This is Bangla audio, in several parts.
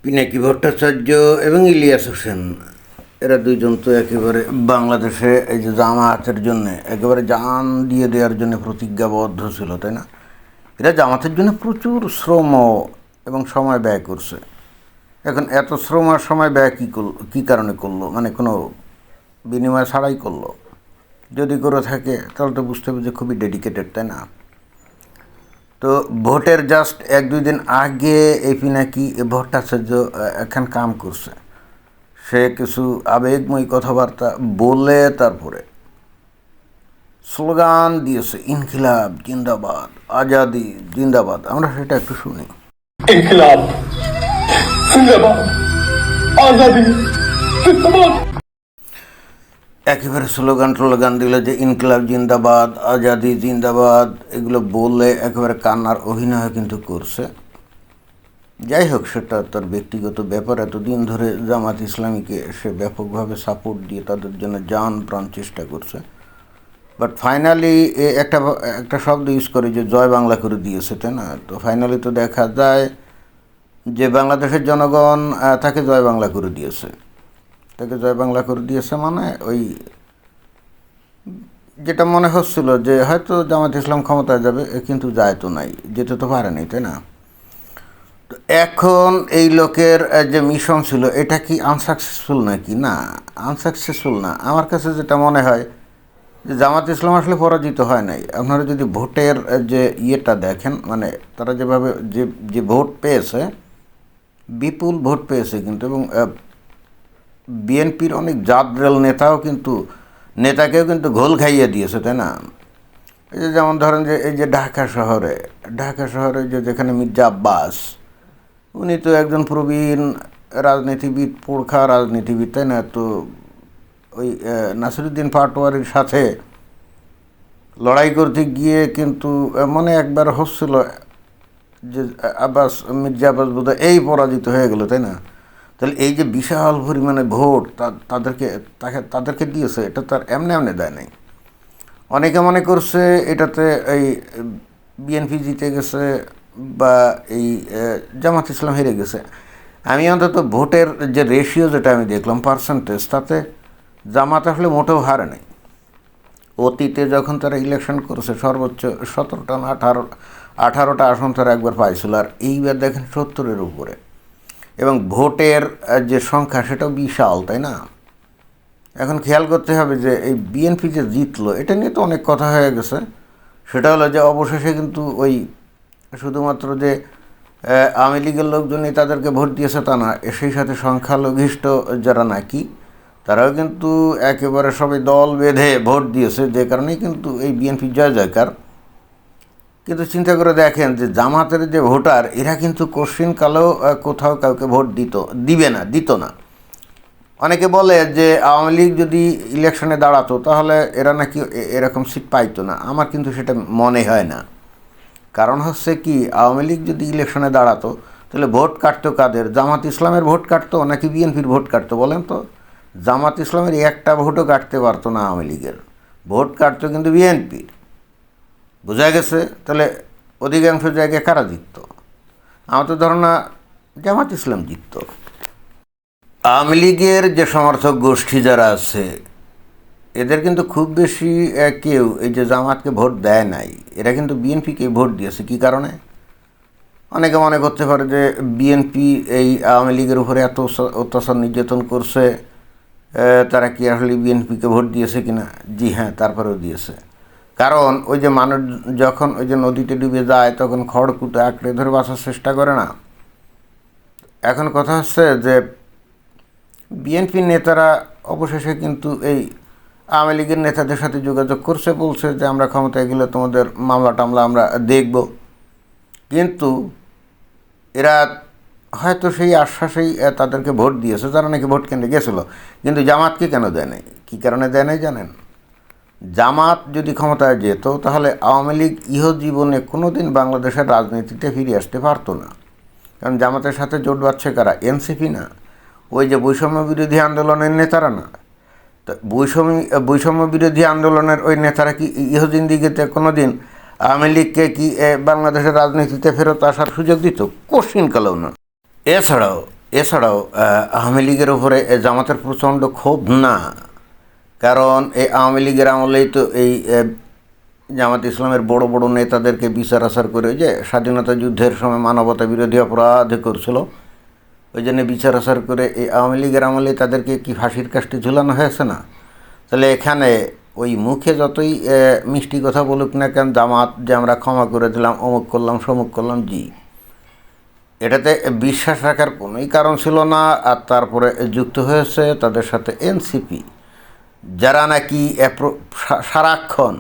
পিনাকি ভট্টাচার্য এবং ইলিয়াস হোসেন এরা দুইজন তো একেবারে বাংলাদেশে এই যে জামায়াতের জন্য একেবারে জান দিয়ে দেওয়ার জন্য প্রতিজ্ঞাবদ্ধ ছিল, তাই না? এরা জামাতের জন্য প্রচুর শ্রম এবং সময় ব্যয় করছে। এখন এত শ্রম আর সময় ব্যয় কী কারণে করলো, মানে কোনো বিনিময় ছাড়াই করলো? যদি করে থাকে তাহলে তো বুঝতে হবে যে খুবই ডেডিকেটেড, তাই না? তো ভোটের জাস্ট 1-2 দিন আগে এই পিনাকি ভট্টাচার্য এখন কাম করছে। সে কিছু আবেগময়ী কথাবার্তা বলে তারপরে স্লোগান দিয়েছে, ইনকিলাব জিন্দাবাদ, আজাদি জিন্দাবাদ। আমরা সেটা একটু শুনি। ইনকিলাব জিন্দাবাদ, আজাদি জিন্দাবাদ। একেবারে স্লোগান দিল যে ইনকিলাব জিন্দাবাদ, আজাদি জিন্দাবাদ, এগুলো বলে একেবারে কান্নার অভিনয় কিন্তু করছে। যাই হোক, সেটা তার ব্যক্তিগত ব্যাপার। এতদিন ধরে জামাত ইসলামীকে সে ব্যাপকভাবে সাপোর্ট দিয়ে তাদের জন্য জান প্রাণ চেষ্টা করছে। বাট ফাইনালি একটা শব্দ ইউজ করে যে জয় বাংলা করে দিয়েছে, তাই না? তো ফাইনালি তো দেখা যায় যে বাংলাদেশের জনগণ তাকে জয় বাংলা করে দিয়েছে। তাকে জয় বাংলা করে দিয়েছে মানে ওই যেটা মনে হচ্ছিল যে হয়তো জামাত ইসলাম ক্ষমতায় যাবে, কিন্তু যায় তো নাই, যেতে তো পারেনি, তাই না? তো এখন এই লোকের যে মিশন ছিল এটা কি আনসাকসেসফুল নাকি? না, আনসাকসেসফুল না। আমার কাছে যেটা মনে হয় যে জামাত ইসলাম আসলে পরাজিত হয় নাই। আপনারা যদি ভোটের যে ইয়েটা দেখেন, মানে তারা যেভাবে যে ভোট পেয়েছে, বিপুল ভোট পেয়েছে কিন্তু, এবং বিএনপির অনেক জাদরেল নেতাকেও কিন্তু ঘোল খাইয়ে দিয়েছে, তাই না? এই যে যেমন ধরেন যে এই যে ঢাকা শহরে যেখানে মির্জা আব্বাস, উনি তো একজন প্রবীণ রাজনীতিবিদ, পোড়খা রাজনীতিবিদ, তাই না? তো ওই নাসিরুদ্দিন পাটোয়ারির সাথে লড়াই করতে গিয়ে কিন্তু মনে একবার হচ্ছিল যে মির্জা আব্বাস বোধহয় এই পরাজিত হয়ে গেল, তাই না? তাহলে এই যে বিশাল পরিমাণে ভোট তাদেরকে দিয়েছে, এটা তার এমনি দেয় নাই। অনেকে মনে করছে এটাতে এই বিএনপি জিতে গেছে বা এই জামাত ইসলাম হেরে গেছে। আমি অন্তত ভোটের যে রেশিও যেটা আমি দেখলাম, পার্সেন্টেজ, তাতে জামাত আসলে মোটেও হারে নাই। অতীতে যখন তারা ইলেকশন করেছে সর্বোচ্চ 17টা না 18টা আসন তারা একবার পাইছিল, আর এইবার দেখেন 70-এর উপরে। এবং ভোটের যে সংখ্যা সেটাও বিশাল, তাই না? এখন খেয়াল করতে হবে যে এই বিএনপি যে জিতলো, এটা নিয়ে তো অনেক কথা হয়ে গেছে। সেটা হলো যে অবশেষে কিন্তু ওই শুধুমাত্র যে আওয়ামী লীগের লোকজনই তাদেরকে ভোট দিয়েছে তা না, সেই সাথে সংখ্যালঘিষ্ঠ যারা নাকি তারাও কিন্তু একেবারে সবাই দল বেঁধে ভোট দিয়েছে, যে কারণেই কিন্তু এই বিএনপি জয় জয়কার। কিন্তু চিন্তা করে দেখেন যে জামাতের যে ভোটার, এরা কিন্তু কোশ্চিনকালেও কোথাও কাউকে ভোট দিত না। অনেকে বলে যে আওয়ামী লীগ যদি ইলেকশনে দাঁড়াতো তাহলে এরা নাকি এরকম সিট পাইতো না। আমার কিন্তু সেটা মনে হয় না। কারণ হচ্ছে কি, আওয়ামী লীগ যদি ইলেকশনে দাঁড়াতো তাহলে ভোট কাটতো কাদের? জামাত ইসলামের ভোট কাটতো নাকি বিএনপির ভোট কাটতো বলেন তো? জামাত ইসলামের একটা ভোটও কাটতে পারতো না আওয়ামী লীগের, ভোট কাটতো কিন্তু বিএনপির। বোঝা গেছে? তাহলে অধিকাংশ জায়গায় কারা জিতত? আমার তো ধারণা জামাত ইসলাম জিতত। আওয়ামী লীগের যে সমর্থক গোষ্ঠী যারা আছে, এদের কিন্তু খুব বেশি কেউ এই যে জামাতকে ভোট দেয় নাই। এরা কিন্তু বিএনপিকে ভোট দিয়েছে। কী কারণে? অনেকে মনে করতে পারে যে বিএনপি এই আওয়ামী লীগের উপরে এত অত্যাচার নির্যাতন করছে, তারা কি আসলে বিএনপিকে ভোট দিয়েছে কিনা? জি হ্যাঁ, তারপরেও দিয়েছে। কারণ ওই যে মানুষ যখন ওই যে নদীতে ডুবে যায় তখন খড়কুটো আঁকড়ে ধরে বাঁচার চেষ্টা করে না? এখন কথা হচ্ছে যে বিএনপির নেতারা অবশেষে কিন্তু এই আওয়ামী লীগের নেতাদের সাথে যোগাযোগ করছে, বলছে যে আমরা ক্ষমতায় গেলে তোমাদের মামলা টামলা আমরা দেখব। কিন্তু এরা হয়তো সেই আশ্বাসেই তাদেরকে ভোট দিয়েছে, যারা নাকি ভোট কেন্দ্রে গেছিলো। কিন্তু জামাতকে কেন দেয় নাই? কী কারণে দেয় নাই জানেন? জামাত যদি ক্ষমতায় যেত তাহলে আওয়ামী লীগ ইহজীবনে কোনো দিন বাংলাদেশের রাজনীতিতে ফিরে আসতে পারতো না। কারণ জামাতের সাথে জোট বাঁধছে কারা? এনসিপি না, ওই যে বৈষম্য বিরোধী আন্দোলনের নেতারা না? তো বৈষম্য বিরোধী আন্দোলনের ওই নেতারা কি ইহজিন্দিগিতে কোনো দিন আওয়ামী লীগকে কি বাংলাদেশের রাজনীতিতে ফেরত আসার সুযোগ দিত? কোশ্চিনকালেও না। এছাড়াও এছাড়াও আওয়ামী লীগের উপরে জামাতের প্রচণ্ড ক্ষোভ না, কারণ এই আওয়ামী লীগের আমলেই তো এই জামাত ইসলামের বড় বড় নেতাদেরকে বিচার আচার করে যে স্বাধীনতা যুদ্ধের সময় মানবতা বিরোধী অপরাধ করছিল, ওই জন্য বিচার আচার করে এই আওয়ামী লীগের আমলে তাদেরকে কি ফাঁসির কাস্টে ঝুলানো হয়েছে না? তাহলে এখানে ওই মুখে যতই মিষ্টি কথা বলুক না কেন জামাত যে আমরা ক্ষমা করে দিলাম, অমুক করলাম সমুক করলাম, জি এটাতে বিশ্বাস রাখার কোনোই কারণ ছিল না। আর তারপরে যুক্ত হয়েছে তাদের সাথে এনসিপি, যারা নাকি সারাক্ষণ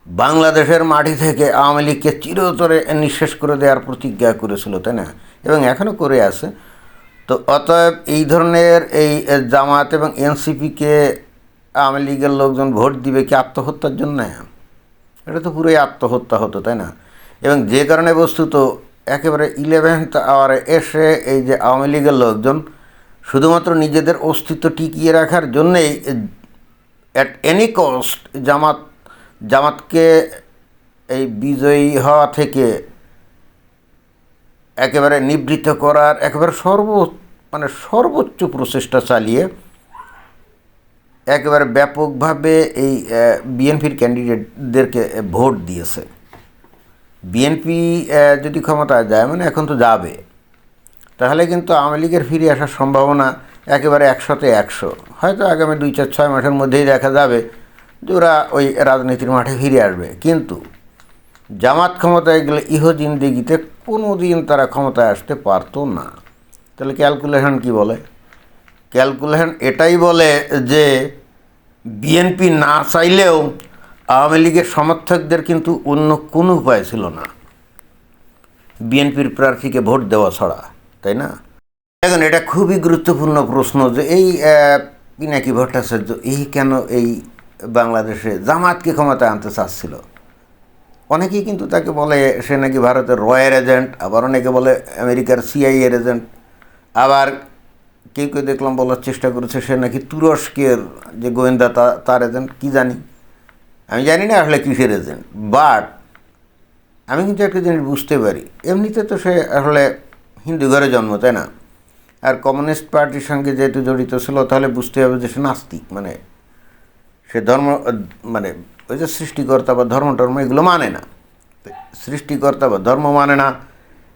বাংলাদেশের মাটি থেকে আওয়ামী লীগকে চিরতরে নিঃশেষ করে দেওয়ার প্রতিজ্ঞা করেছিল, তাই না? এবং এখনও করে আছে। তো অতএব এই ধরনের এই জামাত এবং এনসিপিকে আওয়ামী লীগের লোকজন ভোট দিবে কি আত্মহত্যার জন্য? এটা তো পুরোই আত্মহত্যা হতো, তাই না? এবং যে কারণে বস্তুত একেবারে 11th আওয়ারে এসে এই যে আওয়ামী লীগের লোকজন শুধুমাত্র নিজেদের অস্তিত্ব টিকিয়ে রাখার জন্যেই অ্যাট এনি কস্ট জামাতকে এই বিজয়ী হওয়া থেকে একেবারে নিবৃত্ত করার একেবারে সর্বোচ্চ প্রচেষ্টা চালিয়ে একেবারে ব্যাপকভাবে এই বিএনপির ক্যান্ডিডেটদেরকে ভোট দিয়েছে। বিএনপি যদি ক্ষমতায় যায়, মানে এখন তো যাবে, তাহলে কিন্তু আওয়ামী লীগের ফিরে আসার সম্ভাবনা একেবারে 100-তে 100। হয়তো আগামী 2-4-6 মাসের মধ্যেই দেখা যাবে যে ওরা ওই রাজনীতির মাঠে ফিরে আসবে। কিন্তু জামাত ক্ষমতায় গেলে জিন্দেগিতে কোনো দিন তারা ক্ষমতায় আসতে পারতো না। তাহলে ক্যালকুলেশন কি বলে? ক্যালকুলেশন এটাই বলে যে বিএনপি না চাইলেও আওয়ামী লীগের সমর্থকদের কিন্তু অন্য কোনো উপায় ছিল না বিএনপির প্রার্থীকে ভোট দেওয়া ছাড়া, তাই না? এখন এটা খুবই গুরুত্বপূর্ণ প্রশ্ন যে এই পিনাকি ভট্টাচার্য এই কেন এই বাংলাদেশে জামাতকে ক্ষমতায় আনতে চাচ্ছিল। অনেকেই কিন্তু তাকে বলে সে নাকি ভারতের রয়ের এজেন্ট, আবার অনেকে বলে আমেরিকার সিআইএর এজেন্ট, আবার কেউ কেউ দেখলাম বলার চেষ্টা করেছে সে নাকি তুরস্কের যে গোয়েন্দা তার এজেন্ট। কি জানি, আমি জানি না আসলে কিসের এজেন্ট। বাট আমি কিন্তু একটা জিনিস বুঝতে পারি, এমনিতে তো সে আসলে হিন্দু ঘরে জন্ম, তাই না? আর কমিউনিস্ট পার্টির সঙ্গে যেহেতু জড়িত ছিল, তাহলে বুঝতে হবে যে সে নাস্তিক, মানে সে ধর্ম মানে ওই যে সৃষ্টিকর্তা বা ধর্ম এগুলো মানে না। সৃষ্টিকর্তা বা ধর্ম মানে না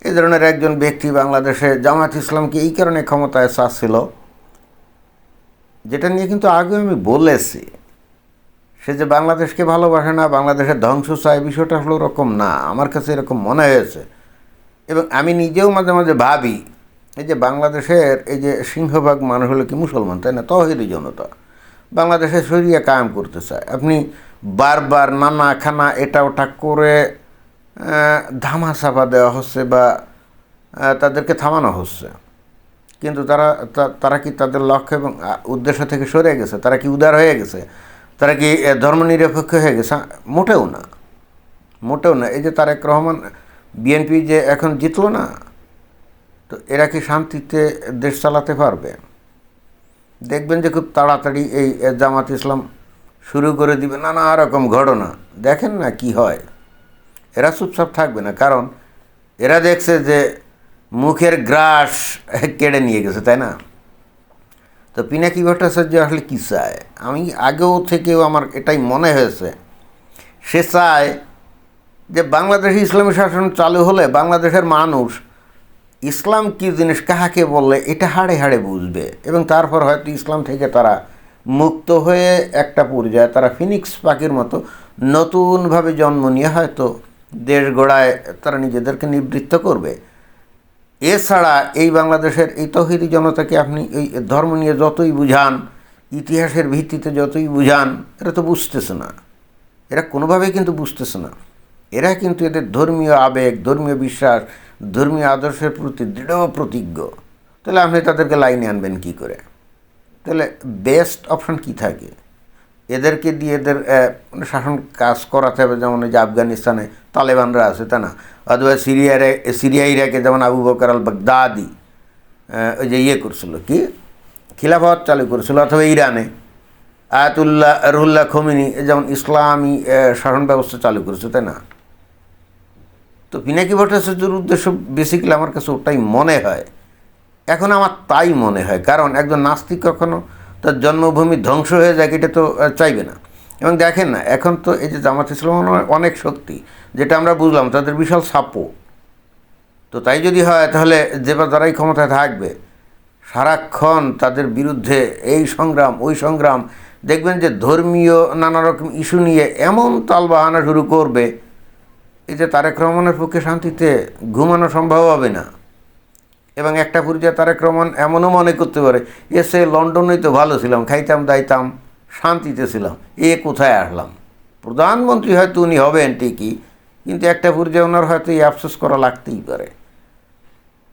এই ধরনের একজন ব্যক্তি বাংলাদেশে জামাত ইসলামকে এই কারণে ক্ষমতায় চাচ্ছিল, যেটা নিয়ে কিন্তু আগে আমি বলেছি, সে যে বাংলাদেশকে ভালোবাসে না, বাংলাদেশের ধ্বংস চায়, বিষয়টা হলো ওরকম না। আমার কাছে এরকম মনে হয়েছে। এবং আমি নিজেও মাঝে মাঝে ভাবি এই যে বাংলাদেশের এই যে সিংহভাগ মানুষ হলো কি মুসলমান, তাই না? তৌহিদি জনতা বাংলাদেশে শরিয়া কায়েম করতে চায়। আপনি বারবার নানা খানা এটা ওটা করে ধামা চাপা দেওয়া হচ্ছে বা তাদেরকে থামানো হচ্ছে, কিন্তু তারা কি তাদের লক্ষ্য এবং উদ্দেশ্য থেকে সরে গেছে? তারা কি উদার হয়ে গেছে? তারা কি ধর্মনিরপেক্ষ হয়ে গেছে? মোটেও না, মোটেও না। এই যে তারেক রহমান বিএনপি যে এখন জিতলো না, তো এরা কি শান্তিতে দেশ চালাতে পারবে? দেখবেন যে খুব তাড়াতাড়ি এই জামাত ইসলাম শুরু করে দিবে নানা রকম ঘটনা। দেখেন না কি হয়। এরা চুপচাপ থাকবে না, কারণ এরা দেখছে যে মুখের গ্রাস কেড়ে নিয়ে গেছে, তাই না? তো পিনাকি ভট্টাচার্য আসলে কী চায়? আমি আগেও থেকেও আমার এটাই মনে হয়েছে, সে চায় যে বাংলাদেশে ইসলামী শাসন চালু হলে বাংলাদেশের মানুষ ইসলাম কী জিনিস, কাহাকে বললে এটা হাড়ে হাড়ে বুঝবে, এবং তারপর হয়তো ইসলাম থেকে তারা মুক্ত হয়ে একটা পর্যায়ে তারা ফিনিক্স পাখির মতো নতুনভাবে জন্ম নিয়ে হয়তো দেশ গড়ায় তারা নিজেদেরকে নিবৃত্ত করবে। এছাড়া এই বাংলাদেশের এই তৌহিদি জনতাকে আপনি এই ধর্ম নিয়ে যতই বুঝান, ইতিহাসের ভিত্তিতে যতই বুঝান, এরা তো বুঝতেছে না। এরা কোনোভাবেই কিন্তু বুঝতেছে না। এরা কিন্তু এদের ধর্মীয় আবেগ, ধর্মীয় বিশ্বাস, ধর্মীয় আদর্শের প্রতি দৃঢ় প্রতিজ্ঞ। তাহলে আপনি তাদেরকে লাইনে আনবেন কি করে? তাহলে বেস্ট অপশন কি থাকে? এদেরকে দিয়ে এদের শাসন কাজ করাতে হবে, যেমন ওই যে আফগানিস্তানে তালেবানরা আছে, তা না? অথবা সিরিয়া ইরাকে যেমন আবু বকর আল বাগদাদি ওই যে করছিল, কি খিলাফত চালু করেছিল, অথবা ইরানে আয়াতুল্লাহ রুহুল্লাহ খোমেনি যেমন ইসলামী শাসন ব্যবস্থা চালু করেছে, তাই না? তো পিনাকি ভট্টাচার্যের উদ্দেশ্য বেসিক্যালি আমার কাছে ওটাই মনে হয়। এখন আমার তাই মনে হয়, কারণ একজন নাস্তিক কখনো তার জন্মভূমি ধ্বংস হয়ে যায় এটা তো চাইবে না। এবং দেখেন না, এখন তো এই যে জামাত ইসলাম অনেক শক্তি, যেটা আমরা বুঝলাম, তাদের বিশাল সাপো। তো তাই যদি হয় তাহলে যারাই ক্ষমতায় থাকবে সারাক্ষণ তাদের বিরুদ্ধে এই সংগ্রাম ওই সংগ্রাম, দেখবেন যে ধর্মীয় নানা রকম ইস্যু নিয়ে এমন তালবাহানা শুরু করবে, এই যে তারেক রহমানের পক্ষে শান্তিতে ঘুমানো সম্ভব হবে না। এবং একটা পর্যায়ে তারেক রহমান এমনও মনে করতে পারে, এসে লন্ডনেই তো ভালো ছিলাম, খাইতাম দাইতাম শান্তিতে ছিলাম, কোথায় আসলাম। প্রধানমন্ত্রী হয়তো উনি হবেন ঠিকই, কিন্তু একটা পর্যায়ে ওনার হয়তো এই আফসোস করা লাগতেই পারে।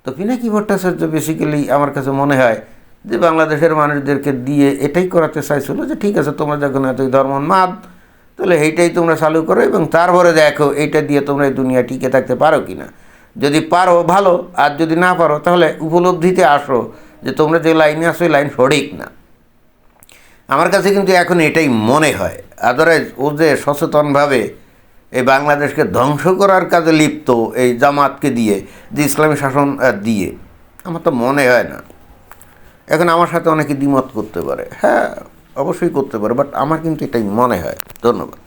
তো পিনাকি ভট্টাচার্য বেসিক্যালি আমার কাছে মনে হয় যে বাংলাদেশের মানুষদেরকে দিয়ে এটাই করাতে চাইছিল যে ঠিক আছে, তোমরা যখন এতই ধর্মোন্মাদ, তাহলে এইটাই তোমরা চালু করো এবং তারপরে দেখো এইটা দিয়ে তোমরা এই দুনিয়া টিকে থাকতে পারো কি না। যদি পারো ভালো, আর যদি না পারো তাহলে উপলব্ধিতে আসো যে তোমরা যে লাইনে আসো এই লাইন সঠিক না। আমার কাছে কিন্তু এখন এটাই মনে হয়। আদারওয়াইজ ও যে সচেতনভাবে এই বাংলাদেশকে ধ্বংস করার কাজে লিপ্ত, এই জামাতকে দিয়ে, যে ইসলামী শাসন দিয়ে, আমার তো মনে হয় না। এখন আমার সাথে অনেকে দ্বিমত করতে পারে, হ্যাঁ অবশ্যই করতে পারে, বাট আমার কিন্তু এটাই মনে হয়। ধন্যবাদ।